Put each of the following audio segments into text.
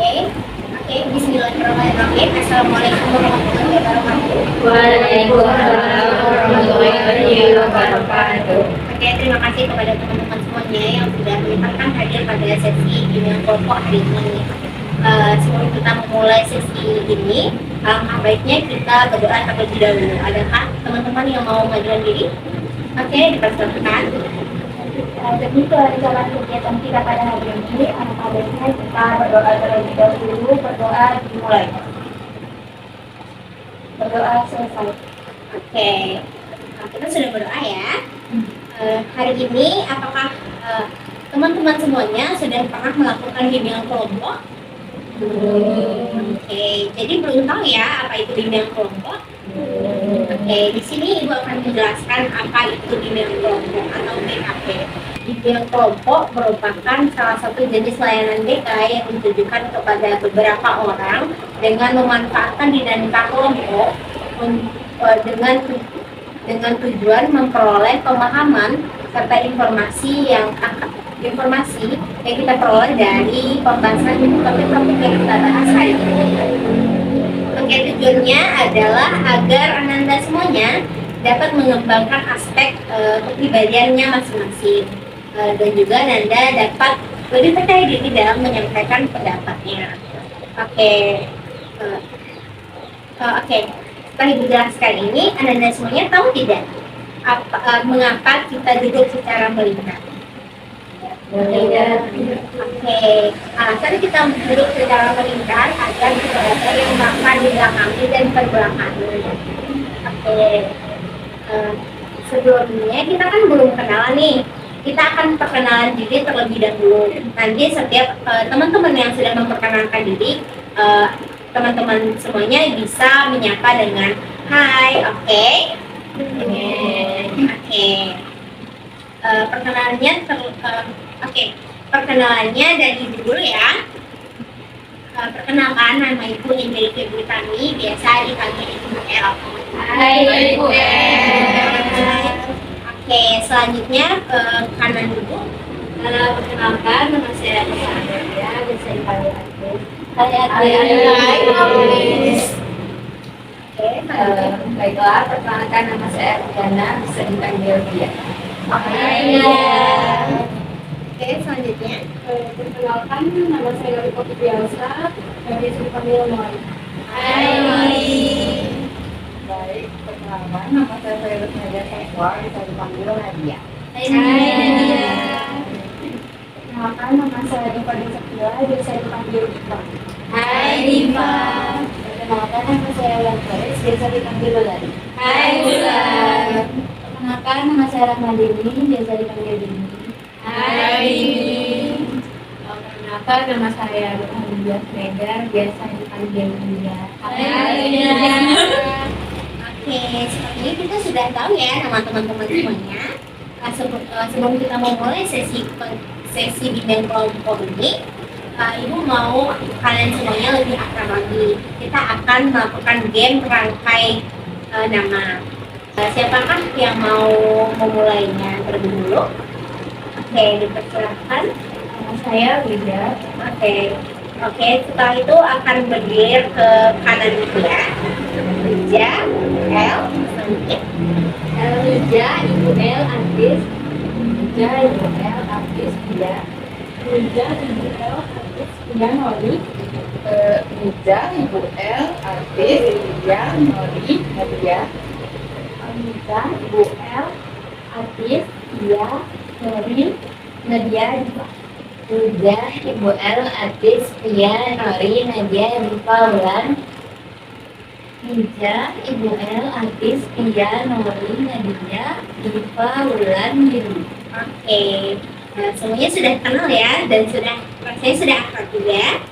Oke, bismillahirrahmanirrahim. Assalamualaikum warahmatullahi wabarakatuh. Waalaikumsalam warahmatullahi wabarakatuh. Oke, terima kasih kepada teman-teman semuanya yang sudah menyempatkan hadir pada sesi bimbingan kelompok hari ini. Sebelum kita memulai sesi ini, alangkah baiknya kita berdoa terlebih dahulu. Adakah teman-teman yang mau mengajukan diri? Oke, dipersilakan. Demi kelancaran kegiatan kita pada hari ini, alangkah baiknya kita berdoa terlebih dahulu. Berdoa dimulai. Berdoa selesai. Oke, kita sudah berdoa ya. Hari ini apakah teman-teman semuanya sudah pernah melakukan bimbingan kelompok? Oke, jadi belum tahu ya apa itu bimbingan kelompok? Oke, di sini Ibu akan menjelaskan apa itu bimbingan kelompok atau BKP. Bimbingan kelompok merupakan salah satu jenis layanan BK yang ditujukan kepada beberapa orang dengan memanfaatkan dinamika kelompok dengan tujuan memperoleh pemahaman serta informasi yang kita peroleh dari pembahasan topik-topik yang kita bahas hari ini. Oke, tujuannya adalah agar Ananda semuanya dapat mengembangkan aspek kepribadiannya masing-masing, dan juga Ananda dapat lebih percaya diri dalam menyampaikan pendapatnya. Oke. Setelah Ibu jelaskan ini, Ananda semuanya tahu tidak mengapa kita duduk secara melingkar? Oke, alasan kita duduk secara melingkar agar tidak ada yang makan di belakangnya dan terbelakangi. Oke, sebelumnya kita kan belum kenalan nih. Kita akan perkenalan diri terlebih dahulu. Nanti setiap teman-teman yang sudah memperkenalkan diri, teman-teman semuanya bisa menyapa dengan hai, oke? Oke. Perkenalannya dari Ibu dulu ya. Perkenalkan, nama Ibu Angelika Britani, biasa dipanggil Ibu El. Hai Ibu El. Oke, selanjutnya ke kanan dulu. Perkenalkan, nama saya Ria, biasa dipanggil Agus. Hai Aulis. Oke, Baiklah, perkenalkan nama saya Diana, bisa dipanggil Dia. Hai. Oke, selanjutnya. Perkenalkan, nama saya Riko Biasa, biasa dipanggil Mori. Hai. Baik, perkenalkan, nama saya Fairuz Nadia Sekwa, bisa dipanggil Nadia. Hai Nadia. Perkenalkan, nama saya Diva Desakila, biasa dipanggil Diva. Hai Diva. Perkenalkan, nama saya Ulan Faris, biasa dipanggil Ulari. Hai Ulan. Perkenalkan, nama saya Rahmadini, biasa dipanggil Dini. Hai. Perkenalkan, nama saya Ruhanidia Sregar, biasa dipanggil Dia. Hai. Oke, sepertinya kita sudah tahu ya nama teman-teman semuanya. Sebelum kita memulai sesi bimbingan kelompok ini, Ibu mau kalian semuanya lebih akrab lagi. Kita akan melakukan game rangkai nama. Siapakah yang mau memulainya terlebih dulu? Oke, dipersilakan. Nama saya Wida. Oke, setelah itu akan bergilir ke kanan dulu ya. Rija, El, selanjutnya. Rija, Ibu El, Artis. Rija, Ibu El, Artis, Dia. Rija, Ibu El, Artis, Dia, Nori. Rija, Ibu El, Artis, Dia, Nori, Nadia. Rija, Ibu El, Artis, Dia, Nori, Nadia, Diva. Rija, Ibu El, Artis, Dia, Nori, Nadia, Diva, Ulan. Rija, Ibu El, Artis, Dia, Nori, Nadia, Diva, Ulan, Biru. Oke, semuanya sudah kenal ya dan rasanya sudah akrab juga.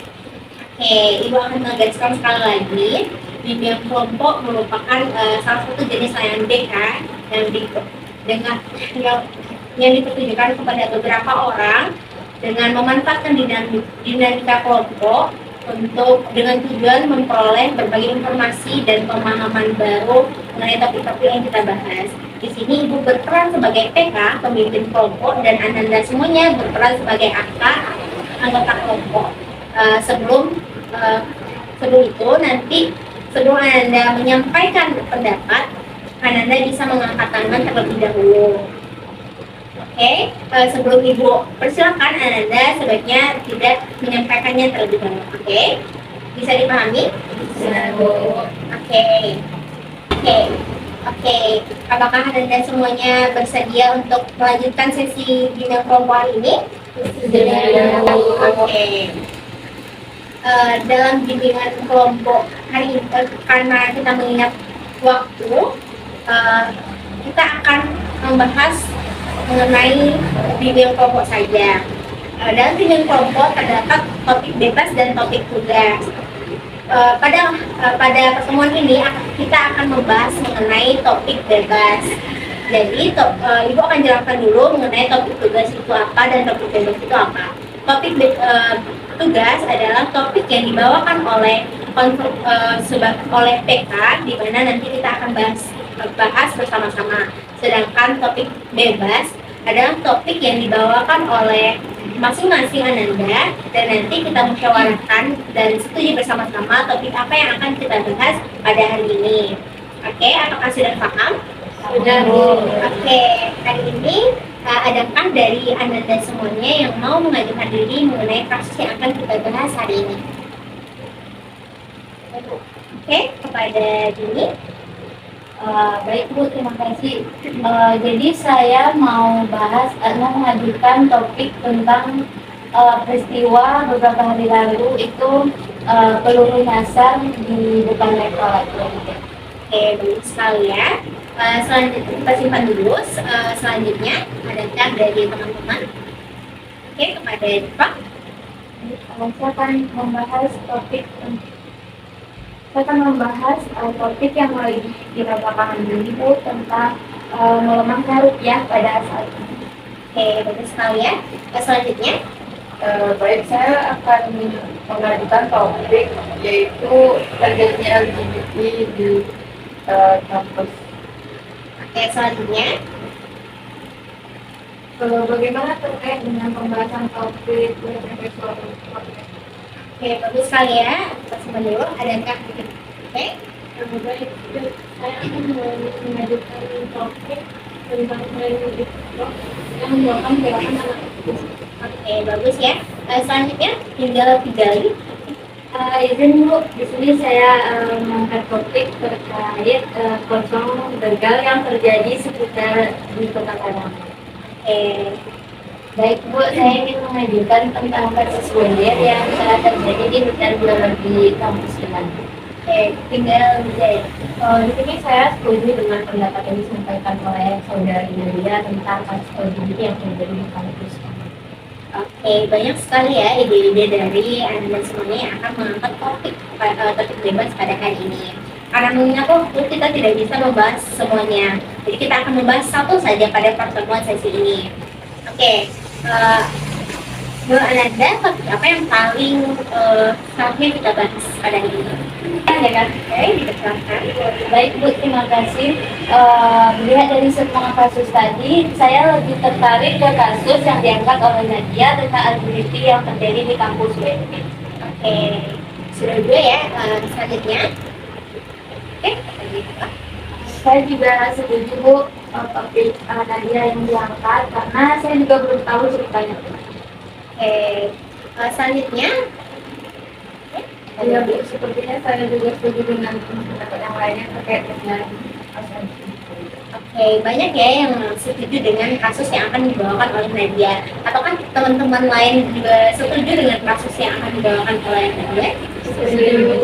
Oke, Ibu akan menegaskan sekali lagi, bimbingan kelompok merupakan salah satu jenis layanan BK yang ditujukan kepada beberapa orang dengan memanfaatkan dinamika kelompok dengan tujuan memperoleh berbagai informasi dan pemahaman baru mengenai topik-topik yang kita bahas. Di sini Ibu berperan sebagai PK, pemimpin kelompok, dan Ananda semuanya berperan sebagai anggota kelompok. Sebelum itu nanti sebelum Anda menyampaikan pendapat, Anda bisa mengangkat tangan terlebih dahulu. Oke, sebelum Ibu persilakan, Anda sebaiknya tidak menyampaikannya terlebih dahulu. Oke, bisa dipahami? Bisa, Bu. Oke. Apakah Anda semuanya bersedia untuk melanjutkan sesi bimbingan kelompok hari ini? Bersedia, Bu. Oke. Dalam bimbingan kelompok hari ini, karena kita mengingat waktu, kita akan membahas mengenai bimbingan kelompok saja. Dalam bimbingan kelompok terdapat topik bebas dan topik tugas. Pada pertemuan ini kita akan membahas mengenai topik bebas. Jadi Ibu akan jelaskan dulu mengenai topik tugas itu apa dan topik bebas itu apa. Topik tugas adalah topik yang dibawakan oleh PK, di mana nanti kita akan bahas bersama-sama. Sedangkan topik bebas adalah topik yang dibawakan oleh masing-masing Ananda, dan nanti kita musyawarahkan dan setuju bersama-sama topik apa yang akan kita bahas pada hari ini. Oke, apakah sudah paham? Sudah, Bu. Oke, hari ini adakah dari Ananda semuanya yang mau mengajukan diri mengenai kasus yang akan kita bahas hari ini? Oke, kepada Dini. Baik, Bu, terima kasih. Jadi saya mau mengajukan topik tentang peristiwa beberapa hari lalu itu peluru nyasar di depan lekol. Oke, baik sekali ya. Selanjutnya kita simpan dulu. Selanjutnya adakah dari teman-teman? Oke, kepada Diva. Saya akan membahas topik yang lagi dirasakan dulu, Bu, tentang melemahnya rupiah pada saat ini. Oke, bagus sekali ya. Selanjutnya, Baik, saya akan mengajukan topik yaitu terjadinya LGBT di kampus. oke, selanjutnya, Bagaimana terkait dengan pembahasan topik Profesor? oke, bagus sekali ya. Kita simpan dulu. Adakah? Oke, Baik, saya akan mengajukan topik tentang training yang melakukan gerakan anak aktivis. oke, bagus ya. Selanjutnya, tinggal 3 lagi. Izin, Bu, di sini saya mengangkat topik terkait kosong begal yang terjadi sekitar di Kota Padang. Oke, Baik, Bu, saya ingin mengajukan tentang kasus bulir yang telah terjadi di hutan biologi kampus Unan. oke, tinggal 3 ya. Di sini saya setuju dengan pendapat yang disampaikan oleh saudari Yulia tentang kasus LGBT yang terjadi di kampus. Oke, banyak sekali ya ide-ide dari Anda semuanya yang akan mengangkat topik bebas pada hari ini. Karena mengingat waktu, kita tidak bisa membahas semuanya. Jadi kita akan membahas satu saja pada pertemuan sesi ini. Oke, menurut Anda topik apa yang paling seharusnya kita bahas pada hari ini? Ada kan? Oke, dipersilakan. Baik, Bu, terima kasih. Melihat dari semua kasus tadi, saya lebih tertarik ke kasus yang diangkat oleh Nadia tentang LGBT yang terjadi di kampus UNB. Oke, sudah dua ya. Selanjutnya, oke, lanjut. Saya juga setuju, Bu, topik Nadia yang diangkat karena saya juga belum tahu ceritanya. Oke, selanjutnya, Ya, Bu, sepertinya saya juga setuju dengan pendapat yang lainnya terkait dengan kasus LGBT. oke, banyak ya yang setuju dengan kasus yang akan dibawakan oleh Nadia. Ataukah teman-teman lain juga setuju dengan kasus yang akan dibawakan oleh Nadia? Setuju.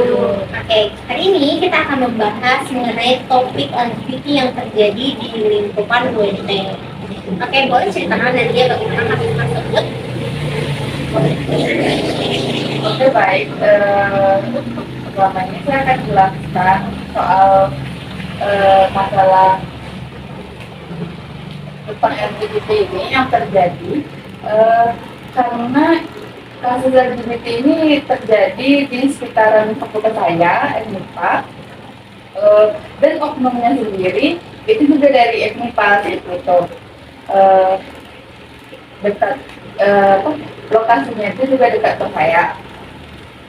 Oke, hari ini kita akan membahas mengenai topik LGBT yang terjadi di lingkungan UNT. Oke, boleh ceritakan Nadia bagaimana kasus tersebut? Oke, baik. Pertama ini saya akan jelaskan soal masalah tentang LGBT ini yang terjadi karena kasus LGBT ini terjadi di sekitaran fakultas saya, FMIPA, dan oknumnya sendiri itu juga dari FMIPA itu dekat lokasinya itu juga dekat ke saya.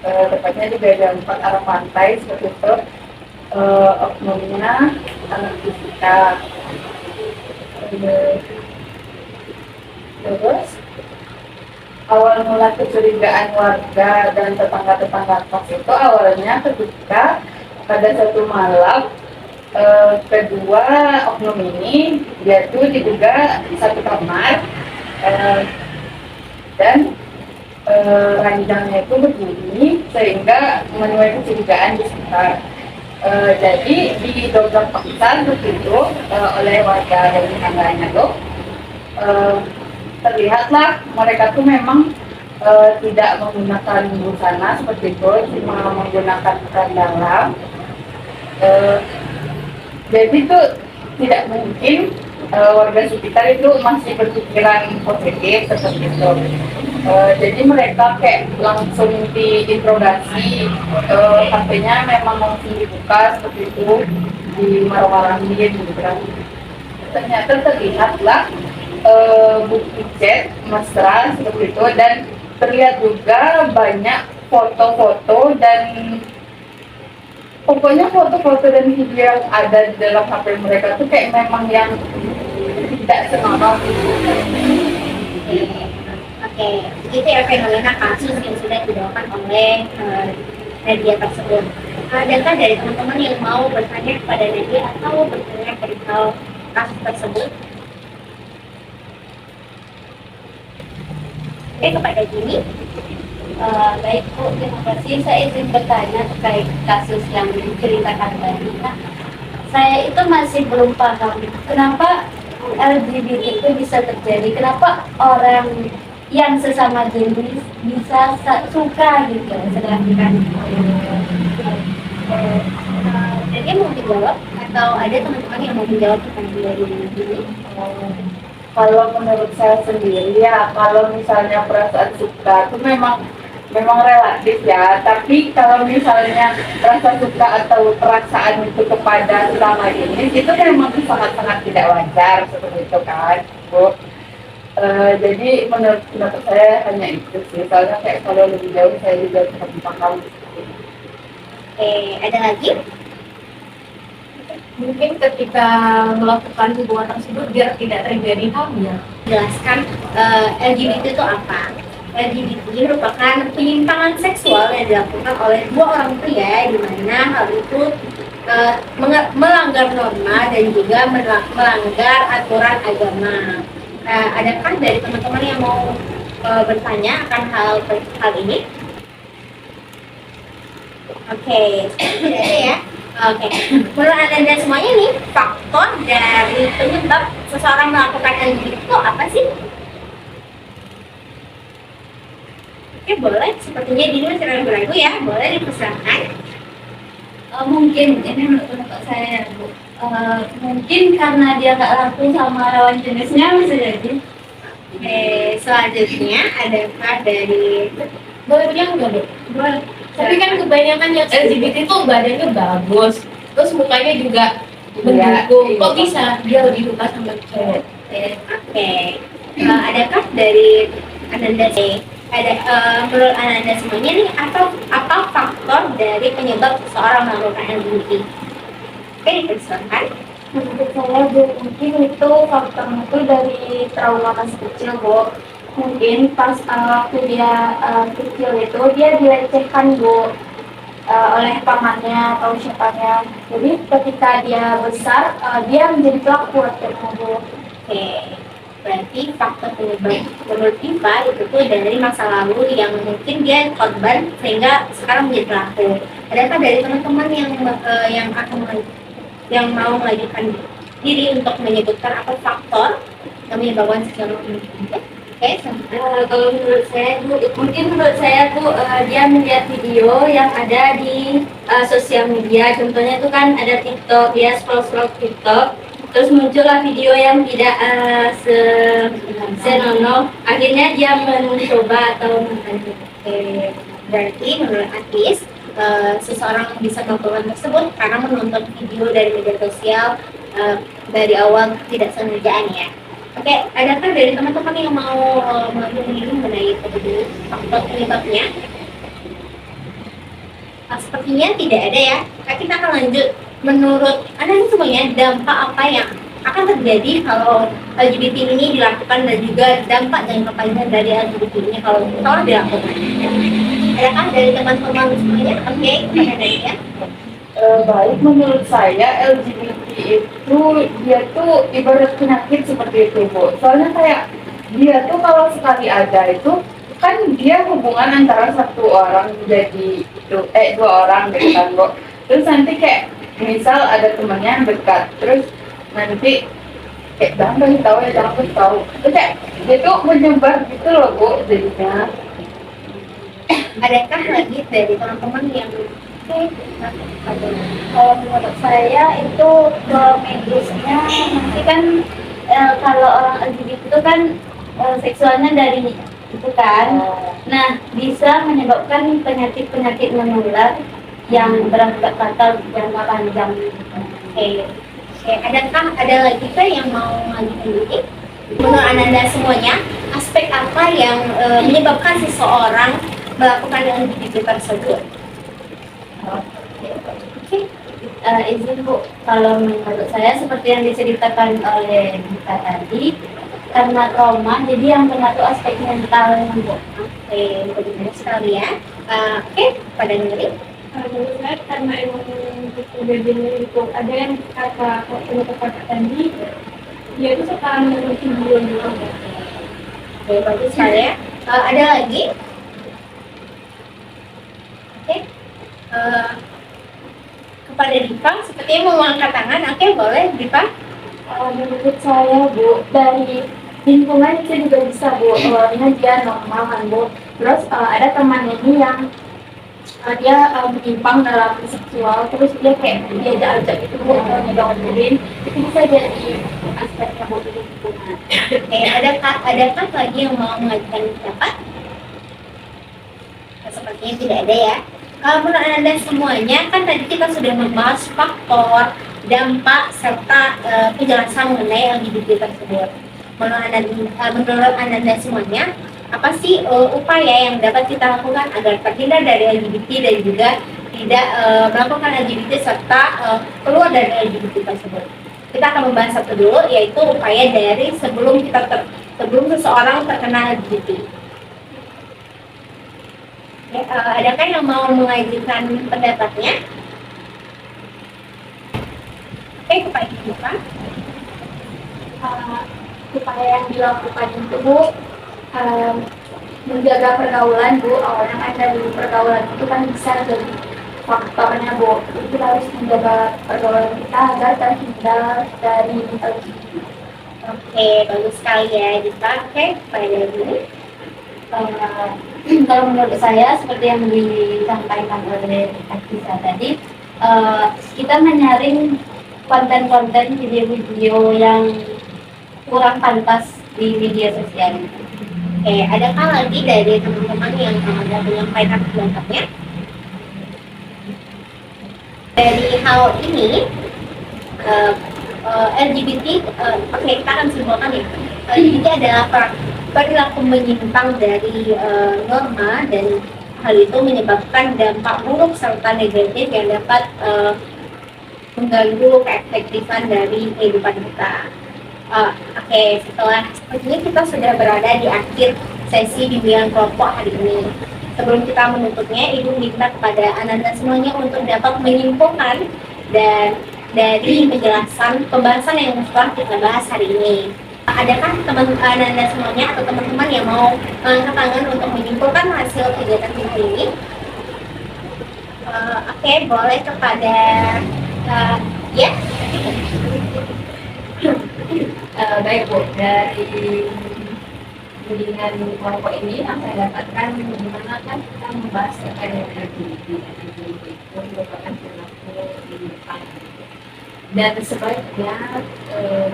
tepatnya di Beda 4 arah pantai seperti itu. Oknumnya anak fisika. Terus awal mula kecurigaan warga dan tetangga-tetangga kos itu awalnya ketika pada satu malam kedua oknum ini dia tuh diduga satu kamar, dan ranjangnya itu begini sehingga menuai kecurigaan di sekitar. Jadi didobrak paksa begitu oleh warga dan tetangganya tuh. Terlihatlah mereka tuh memang tidak menggunakan busana seperti itu, cuma menggunakan keran dalam. Jadi tuh tidak mungkin warga sekitar itu masih berpikiran positif seperti itu. Jadi mereka kayak langsung diinterogasi, HP-nya memang langsung dibuka seperti itu, dimarah-marahin gitu kan. Ternyata terlihatlah bukti chat mesra seperti itu, dan terlihat juga banyak foto-foto dan pokoknya foto-foto dan video yang ada di dalam HP mereka tuh kayak memang yang tidak senonoh. Oke, itu ya fenomena kasus yang sudah dibawakan oleh media tersebut. Adakah dari teman-teman yang mau bertanya kepada Nadia atau bertanya perihal kasus tersebut? Oke, kepada Jimmy. Baik Bu, terima kasih. Saya izin bertanya terkait kasus yang diceritakan tadi. Nah, saya itu masih belum paham kenapa LGBT itu bisa terjadi. Kenapa orang yang sesama jenis bisa suka gitu, sedangkan Nadia mau menjawab atau ada teman-teman yang mau menjawab pertanyaan dari Jimmy? Kalau menurut saya sendiri ya, kalau misalnya perasaan suka itu memang relatif ya. Tapi kalau misalnya rasa suka atau perasaan itu kepada sesama jenis itu memang sangat-sangat tidak wajar seperti itu kan, Bu. Jadi menurut saya hanya itu sih. Soalnya kayak kalau lebih jauh saya juga tidak paham. Oke, ada lagi? Mungkin ketika melakukan hubungan tersebut biar tidak terjadi hamil. Jelaskan LGBT itu apa? LGBT merupakan penyimpangan seksual yang dilakukan oleh dua orang pria di mana hal itu melanggar norma dan juga melanggar aturan agama. Adakah dari teman-teman yang mau bertanya akan hal ini? Oke, tidak ada ya. Oke, menurut Anda semuanya nih, faktor dari penyebab seseorang melakukan LGBT itu apa sih? Oke, boleh. Sepertinya Dini masih ragu-ragu ya. Boleh dipersilakan. mungkin ini menurut pendapat saya Bu. Mungkin karena dia nggak laku sama lawan jenisnya bisa jadi. Oke, selanjutnya adakah dari Boleh bilang nggak dok? boleh. Tapi kan kebanyakan yang LGBT itu badannya bagus, terus mukanya juga mendukung. Kok bisa dia lebih suka sama cewek? Oke. Adakah dari Ananda ada menurut Ananda semuanya nih apa faktor dari penyebab seseorang melakukan LGBT? Oke, dipersilakan. Menurut saya Bu, mungkin itu faktornya itu dari trauma masih kecil Bu. Mungkin pas waktu dia kecil itu dia dilecehkan Bu oleh pamannya atau siapanya. Jadi ketika dia besar dia menjadi pelaku akhirnya Bu. Oke, berarti faktor penyebab menurut Diva itu tuh dari masa lalu yang mungkin dia korban sehingga sekarang menjadi pelaku. Adakah dari teman-teman yang mau mengajukan diri untuk menyebutkan apa faktor yang menyebabkan seseorang LGBT? Oke, Kalau menurut saya Bu, mungkin menurut saya tuh dia melihat video yang ada di sosial media. Contohnya itu kan ada TikTok, dia scroll TikTok, terus muncullah video yang tidak senonoh. Akhirnya dia mencoba atau Oke, berarti menurut Atis seseorang bisa melakukan tersebut karena menonton video dari media sosial dari awal tidak sengajaan ya. Oke, adakah dari teman-teman yang mau mengenai faktor penyebabnya? Sepertinya tidak ada ya. Nah, kita akan lanjut. Menurut Anda semuanya, dampak apa yang akan terjadi kalau LGBT ini dilakukan dan juga dampak jangka panjang dari LGBT ini kalau dilakukan? Adakah dari teman-teman semuanya? Oke, kepada Nadia. Baik, menurut saya LGBT itu dia tuh ibarat penyakit seperti itu, Bu. Soalnya kayak dia tuh kalau sekali ada itu kan dia hubungan antara satu orang jadi dua orang gitu kan, Bu. Terus nanti kayak misal ada temannya yang dekat, terus nanti kayak jangan kasih tahu ya, jangan kasih tahu. Terus kayak dia tuh menyebar gitu loh, Bu, jadinya. Adakah lagi dari teman-teman yang Kalau menurut saya itu ke medisnya nanti kan kalau orang LGBT itu kan seksualnya dari itu kan. Nah, bisa menyebabkan penyakit-penyakit menular yang berakibat fatal jangka panjang. Oke, adakah ada lagi kah yang mau ngajukan diri? Menurut Anda semuanya, aspek apa yang menyebabkan seseorang melakukan LGBT tersebut? Oke. Izin Bu, kalau menurut saya seperti yang diceritakan oleh Dita tadi, karena trauma, jadi yang kena tuh aspek mental Bu. Oke, benar sekali ya. Oke, pada Nuri. Menurut saya karena emang kejadiannya itu ada yang kata tadi dia itu suka menurut video dulu. Oke, bagus sekali ya. Ada lagi? Oke. Kepada Diva, sepertinya mau angkat tangan. Oke, boleh Diva. Menurut saya Bu, dari lingkungan itu juga bisa Bu, awalnya dia normal kan Bu. Terus ada teman ini yang dia menyimpang dalam seksual, terus dia kayak diajak gitu Bu, nyedongin, itu bisa jadi aspeknya Bu di lingkungan. Oke, adakah lagi yang mau mengajukan pendapat? Sepertinya tidak ada ya. Menurut Anda semuanya, kan tadi kita sudah membahas faktor, dampak, serta penjelasan mengenai LGBT tersebut. Menurut Anda semuanya, apa sih upaya yang dapat kita lakukan agar terhindar dari LGBT dan juga tidak melakukan LGBT serta keluar dari LGBT tersebut? Kita akan membahas satu dulu, yaitu upaya dari sebelum seseorang terkena LGBT. Ya, adakah yang mau mengajukan pendapatnya? Oke, kepada Diva. Upaya yang dilakukan itu Bu, menjaga pergaulan Bu, awalnya kan dari pergaulan itu kan bisa jadi faktornya Bu, itu harus menjaga pergaulan kita agar terhindar dari LGBT. Oke, bagus sekali ya Diva. Oke, kepada Dewi. Kalau menurut saya seperti yang disampaikan oleh Akisa tadi, kita menyaring konten-konten video-video yang kurang pantas di media sosial. Oke, adakah lagi dari teman-teman yang ada menyampaikan pendapatnya? Dari hal ini, LGBT, oke, kita akan simpulkan ya. LGBT adalah perilaku menyimpang dari norma, dan hal itu menyebabkan dampak buruk serta negatif yang dapat mengganggu keefektifan dari kehidupan kita. Oke, sepertinya kita sudah berada di akhir sesi bimbingan kelompok hari ini. Sebelum kita menutupnya, Ibu minta kepada anak-anak semuanya untuk dapat menyimpulkan dan dari penjelasan pembahasan yang telah kita bahas hari ini. Adakah anak-anak semuanya atau teman-teman yang mau angkat tangan untuk menyimpulkan hasil kegiatan ini? Oke, boleh kepada ya. Baik Bu, dari bimbingan kelompok ini yang saya dapatkan bagaimana kan kita membahas terkait dengan LGBT itu merupakan perilaku menyimpang, dan sebaiknya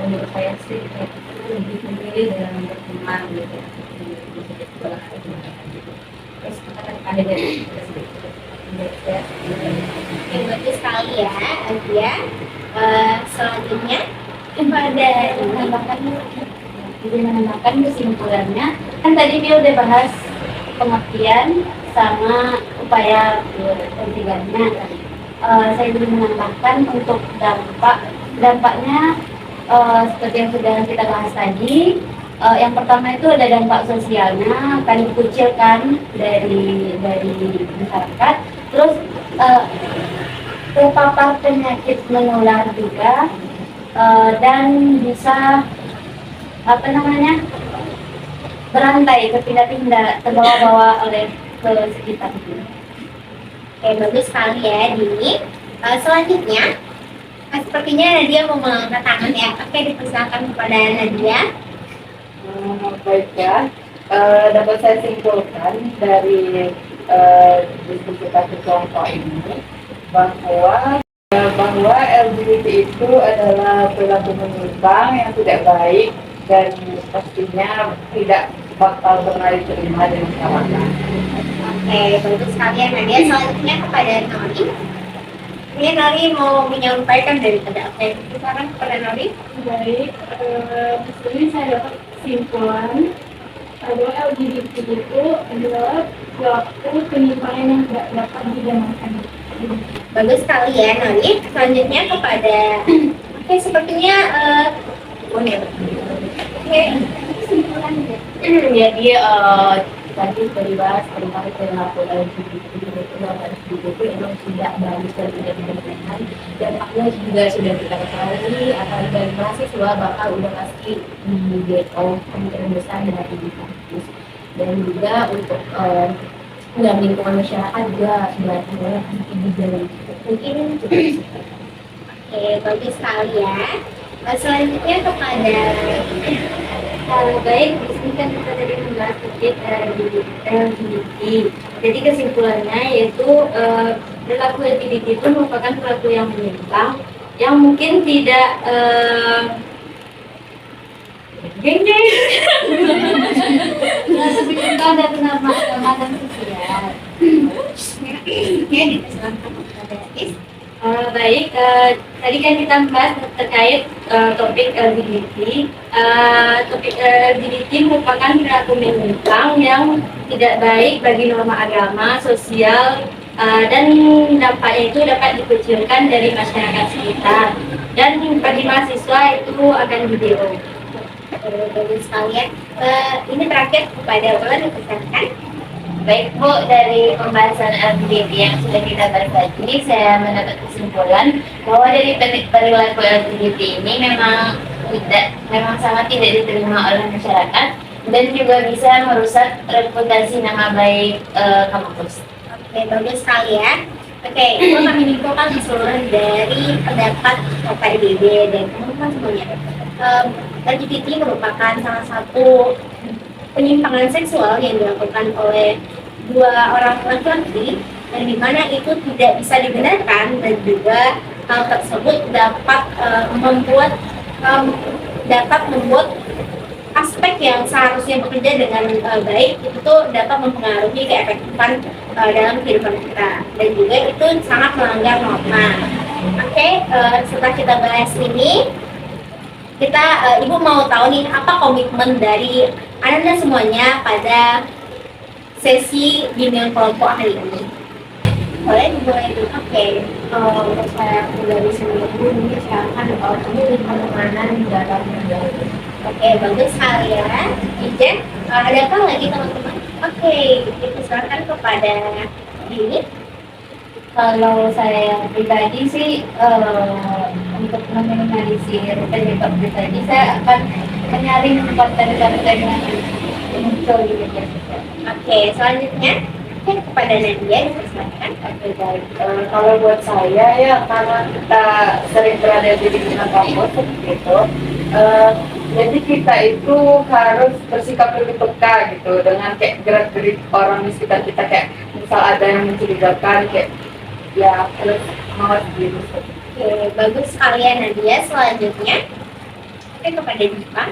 menurut saya sih itu lebih memilih dalam berteman gitu, terus kita kan ada dari Yang bagus sekali ya, Adia. Selanjutnya kepada menambahkan kesimpulannya, kan tadi dia udah bahas pengertian sama upaya pencegahannya. Saya ingin menambahkan untuk dampaknya seperti yang sudah kita bahas tadi. Yang pertama itu ada dampak sosialnya, akan dikucilkan dari masyarakat. Terus terpapar penyakit menular juga, dan bisa berantai, berpindah-pindah, terbawa-bawa oleh ke sekitar itu. Oke, bagus sekali ya, Dini. Selanjutnya, sepertinya Nadia mau mengangkat tangan ya. Oke, dipersilakan kepada Nadia. Baik ya, dapat saya simpulkan dari diskusi kasus kelompok ini bahwa LGBT itu adalah perilaku menyimpang yang tidak baik dan pastinya tidak bakal pernah diterima di masyarakat. Oke, bagus sekali ya Nadia. Selanjutnya kepada Nori. Ini Nori mau menyampaikan daripada apa yang silakan kepada Nori. Baik, di sini saya dapat kesimpulan bahwa LGBT itu adalah suatu penyimpangan yang tidak dapat dibenarkan. Bagus sekali ya Nori. Selanjutnya kepada oke, sepertinya Oke, kesimpulan ya. Jadi tadi sudah dibahas tentang perilaku LGBT itu emang tidak bagus dan tidak dibenarkan. Dampaknya juga sudah kita ketahui, akan dari mahasiswa bakal udah pasti di ghetto kemungkinan besar dari kampus, dan juga untuk dalam lingkungan masyarakat juga sudah mulai dijalin. Mungkin Oke, bagus sekali ya. Selanjutnya kepada Baik, di sini kan kita tadi membahas terkait LGBT. Jadi kesimpulannya yaitu perilaku LGBT itu merupakan perilaku yang menyimpang, yang mungkin tidak geng-geng. Nah, sebelumnya ada norma dan sosial. ya dipersilakan kepada Is. Baik, tadi kan kita membahas terkait topik LGBT. Topik LGBT merupakan perilaku menyimpang yang tidak baik bagi norma agama, sosial, dan dampaknya itu dapat dikucilkan dari masyarakat sekitar. Dan bagi mahasiswa itu akan di-DO. Bagus sekali ya. Ini terakhir kepada Ulan dipersilakan. Baik Bu, dari pembahasan LGBT yang sudah kita bahas tadi, saya mendapat kesimpulan bahwa dari perilaku LGBT ini memang sangat tidak diterima oleh masyarakat dan juga bisa merusak reputasi nama baik kampus. Oke, bagus sekali ya. Oke, itu kami menyimpulkan keseluruhan dari pendapat PBB dan teman-teman semuanya. LGBT merupakan salah satu penyimpangan seksual yang dilakukan oleh dua orang laki-laki, dan di mana itu tidak bisa dibenarkan, dan juga hal tersebut dapat membuat aspek yang seharusnya bekerja dengan baik itu dapat mempengaruhi keefektifan dalam kehidupan kita, dan juga itu sangat melanggar norma. Oke, setelah kita bahas ini, Ibu mau tahu nih apa komitmen dari Anda semuanya pada sesi bimbingan kelompok hari ini? Boleh dimulai dulu. Oke, untuk saya pribadi sendiri ini saya akan kami penanganan dalam Oke, bagus sekali ya. Ijen, ada apa lagi teman-teman? Oke, kita serahkan kepada Dini. Kalau saya pribadi sih untuk meminimalisir penyebab pribadi, saya akan menyaring konten-konten yang muncul di media sosial. Oke, selanjutnya kepada Nadia dipersilakan. Oke, baik. Kalau buat saya ya, karena kita sering berada di lingkungan kampus seperti itu, jadi kita itu harus bersikap lebih peka gitu dengan kayak gerak-gerik orang di sekitar kita, kayak misal ada yang mencurigakan, kayak ya terus mawas diri. Oke, bagus sekali ya Nadia. Selanjutnya kepada Diva.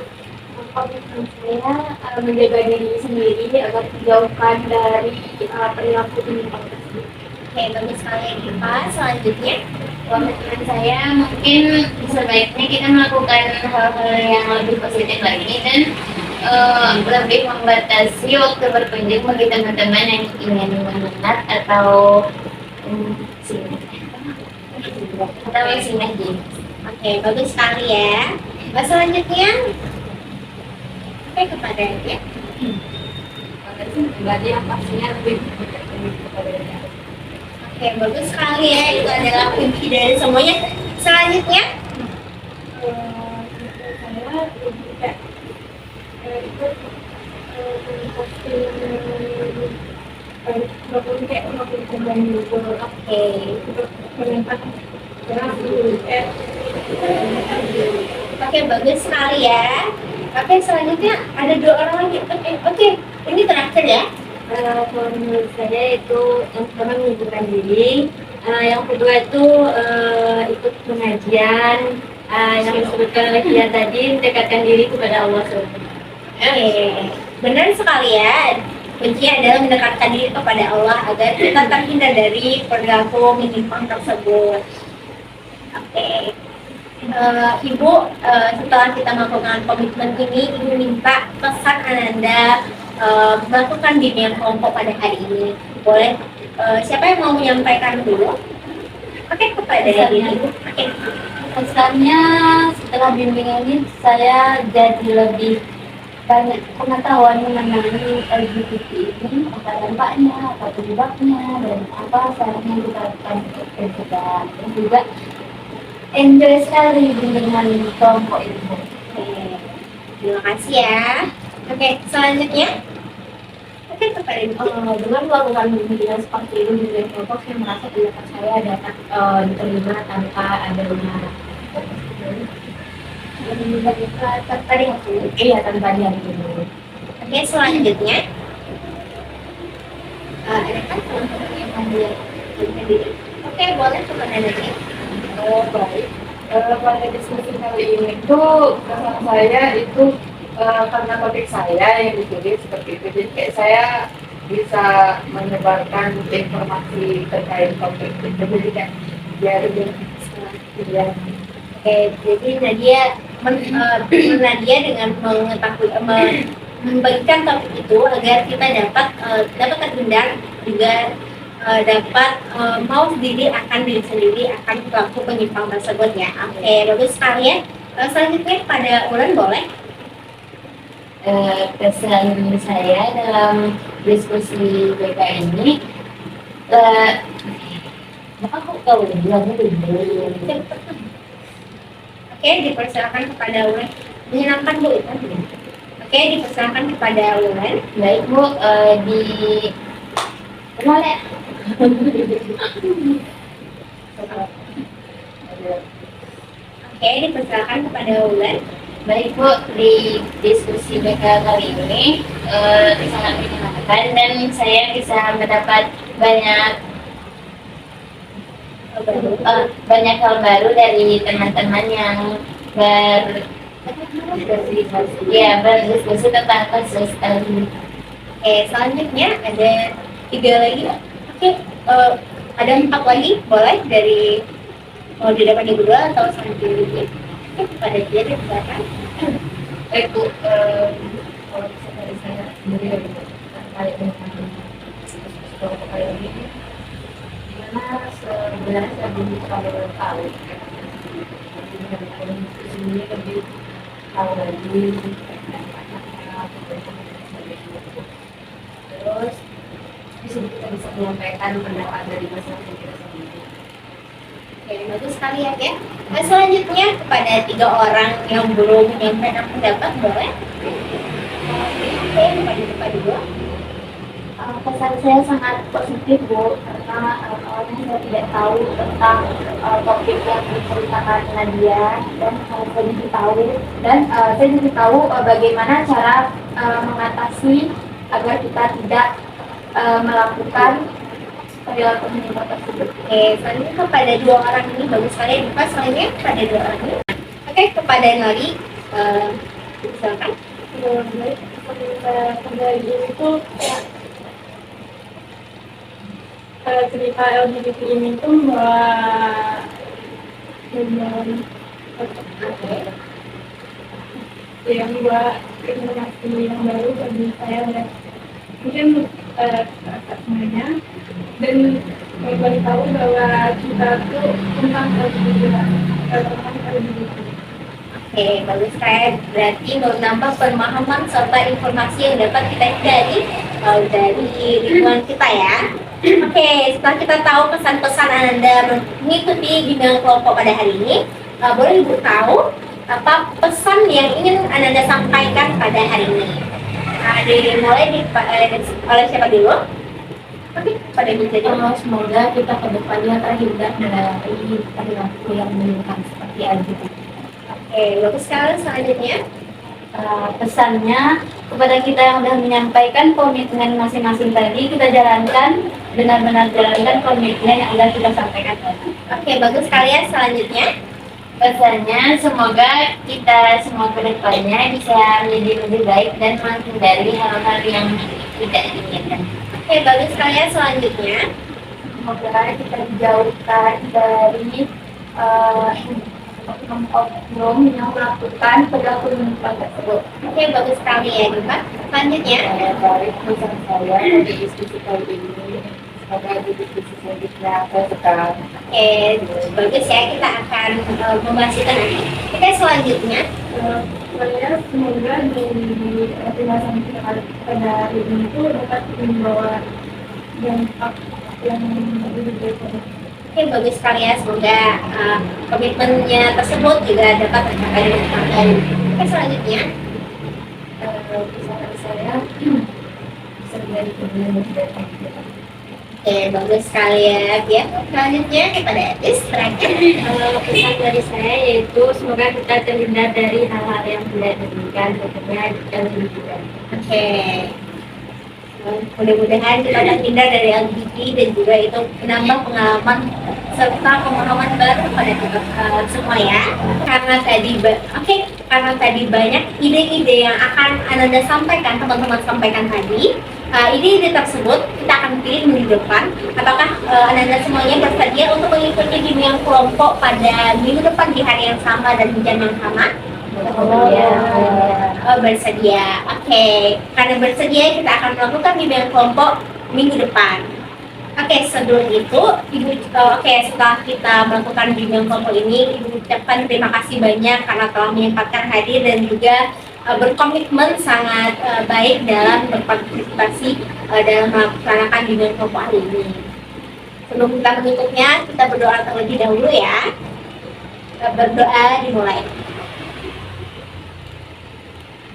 komitmen saya menjaga diri sendiri agar dijauhkan dari perilaku penyimpang tersebut. Oke, bagus sekali ya Diva. Selanjutnya Komitmen saya mungkin sebaiknya kita melakukan hal-hal yang lebih positif lagi dan lebih membatasi waktu berkunjung bagi teman-teman yang ingin mengingat atau sini atau sini aja. Oke, bagus sekali ya. Selanjutnya, oke kepada ya. Berarti yang pastinya lebih kepada Oke, bagus sekali ya. Itu adalah kunci dari semuanya. Selanjutnya, saya lebih kayak ikut posting kayak program gitu. oke. Untuk menimpa Oke, bagus sekali ya. Oke, selanjutnya ada 2 orang lagi. Oke, ini terakhir ya. Kalau menurut saya itu yang pertama menunjukkan diri, yang kedua itu ikut pengajian, yang disebutkan oleh Kia tadi mendekatkan diri kepada Allah SWT. Benar sekali ya. Kunci adalah mendekatkan diri kepada Allah agar kita terhindar dari perilaku menyimpang tersebut. Oke. Ibu, setelah kita melakukan komitmen ini, Ibu minta pesan Ananda melakukan bimbingan kelompok pada hari ini. Boleh, siapa yang mau menyampaikan dulu? Oke, kepada Ibu. Oke. Pesannya setelah bimbingan ini saya jadi lebih banyak pengetahuan mengenai LGBT ini, apa dampaknya, apa penyebabnya, dan apa caranya kita lakukan untuk mencegah. Dan juga enjoy sekali bimbingan kelompok itu. Oke, terima kasih ya. Oke, selanjutnya. Oke, kepada Ibu. dengan melakukan bimbingan seperti ini di kelompok, saya merasa pendapat saya dapat diterima tanpa adanya Tadi aku. iya tanpa adanya ini. Oke, selanjutnya. Ada kan teman-teman yang mau diri. Oke, boleh kepada Nadia. Baik. Pada diskusi kali ini tuh kesan saya itu karena topik saya yang dipilih seperti itu, jadi kayak saya bisa menyebarkan informasi terkait topik itu, jadi kayak biar lebih ya. Oke, jadi Nadia Nadia dengan mengetahui membagikan topik itu agar kita dapat terhindar juga dapat mau sendiri akan diri sendiri akan pelaku penyimpang tersebut ya. Oke, bagus sekali ya. Selanjutnya pada Ulan boleh. Kesan saya dalam diskusi BK ini, aku tahu bilangnya dulu. Oke, dipersilakan kepada Ulan. Menyenangkan Bu itu. Oke, dipersilakan kepada Ulan. Baik Bu, di kenal ya? Oke, dipersilakan kepada Ulan. Baik Bu, di diskusi BK kali ini sangat menyenangkan dan saya bisa mendapat banyak hal baru dari teman-teman yang berdiskusi tentang kasus ini. Oke, selanjutnya ada 3 lagi. Oke, ada 4 lagi, boleh dari mau di depan Ibu dua atau selanjutnya. Oke, kepada dia silakan. Itu kalau bisa dari saya sendiri terkait dengan kelompok kali ini, dimana sebenarnya saya belum terlalu tahu di sini lebih tahu lagi terus di sini kita bisa menyampaikan pendapat dari masing-masing kita sendiri. Oke, bagus sekali ya. Nah, selanjutnya kepada 3 orang yang belum menyampaikan pendapat, boleh? Oke, kepada dua. Pesan saya sangat positif Bu, karena awalnya saya tidak tahu tentang topik yang diceritakan Nadia dan saya jadi tahu saya jadi tahu bagaimana cara mengatasi agar kita tidak melakukan perilaku menyimpang tersebut. Oke, selanjutnya kepada 2 orang ini bagus sekali ya. Buka selanjutnya kepada 2 orang ini. Oke, kepada Nori, silakan. Kembali itu cerita LGBT ini tuh yang buat informasi yang baru bagi saya dan mungkin semuanya dan memberitahu bahwa kita tuh tentang LGBT. Oke, bagus sekali. Berarti menambah pemahaman serta informasi yang dapat kita dari lingkungan kita ya. Oke, setelah kita tahu pesan-pesan Anda mengikuti bimbingan kelompok pada hari ini, boleh Ibu tahu apa pesan yang ingin Anda sampaikan pada hari ini? Dimulai oleh siapa dulu? Oke, pada Ibu saja. Semoga kita ke depannya terhindar dari perilaku yang menyimpang seperti LGBT. Oke, bagus sekali. Selanjutnya, Pesannya kepada kita yang sudah menyampaikan komitmen masing-masing tadi, kita jalankan, benar-benar jalankan komitmen yang sudah kita sampaikan tadi. oke, bagus sekali ya. Selanjutnya, Pesannya semoga kita semua ke depannya bisa menjadi lebih baik dan menghindari hal-hal yang tidak diinginkan. oke, bagus sekali ya. Selanjutnya, Semoga kita dijauhkan dari oknum yang melakukan perilaku menyimpang tersebut. oke, bagus sekali ya, Diva. Selanjutnya, Dari pesan saya dari diskusi kali ini, semoga di diskusi selanjutnya saya suka oke, bagus ya. Kita akan membahas itu nanti. Oke, selanjutnya, Saya semoga di pembahasan kita pada hari ini itu dapat membawa dampak yang lebih baik. oke, bagus sekali ya. Semoga komitmennya tersebut juga dapat tercapai dengan baik. Oke, selanjutnya, Pesan saya bisa dari kemudian dari oke, bagus sekali ya. Ya, selanjutnya kepada Etis terakhir. Pesan dari saya yaitu semoga kita terhindar dari hal-hal yang tidak diinginkan, tentunya LGBT. Oke. Mudah-mudahan kita terhindar dari LGBT dan juga itu menambah pengalaman serta pemahaman baru pada kita semua ya. Karena tadi banyak ide-ide yang akan Anda sampaikan, teman-teman sampaikan tadi. Ide-ide tersebut kita akan pilih minggu depan. Apakah Anda semuanya bersedia untuk mengikuti bimbingan kelompok pada minggu depan di hari yang sama dan di jam yang sama? Oh, bersedia. Oke, karena bersedia kita akan melakukan bimbingan kelompok minggu depan. Oke, sebelum itu, setelah kita melakukan bimbingan kelompok ini, Ibu ucapkan terima kasih banyak karena telah menyempatkan hadir dan juga berkomitmen sangat baik dalam berpartisipasi dalam melaksanakan bimbingan kelompok hari ini. Sebelum kita menutupnya, kita berdoa terlebih dahulu ya. Berdoa dimulai.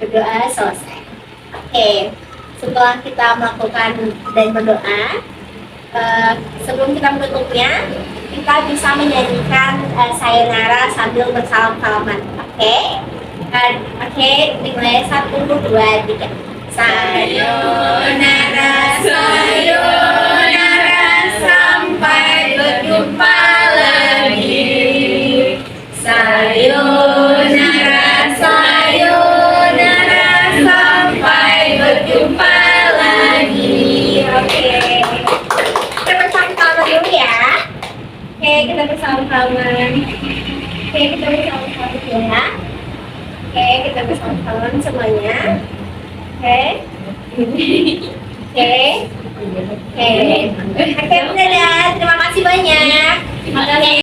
Berdoa selesai. Oke, setelah kita melakukan dan berdoa, sebelum kita menutupnya, kita bisa menyanyikan sayonara sambil bersalam-salaman. Oke, dimulai 1, 2, 3. Sayonara, sayonara, sampai berjumpa lagi. Sayonara, sayonara, sampai berjumpa lagi. Oke. Kita bersama-sama dulu ya. Oke, kita bersama-sama. Oke, kita bersama-sama ya. Oke, kita bersama-sama semuanya. Oke. Oke. Oke. Oke, dadah. Terima kasih banyak. Terima kasih.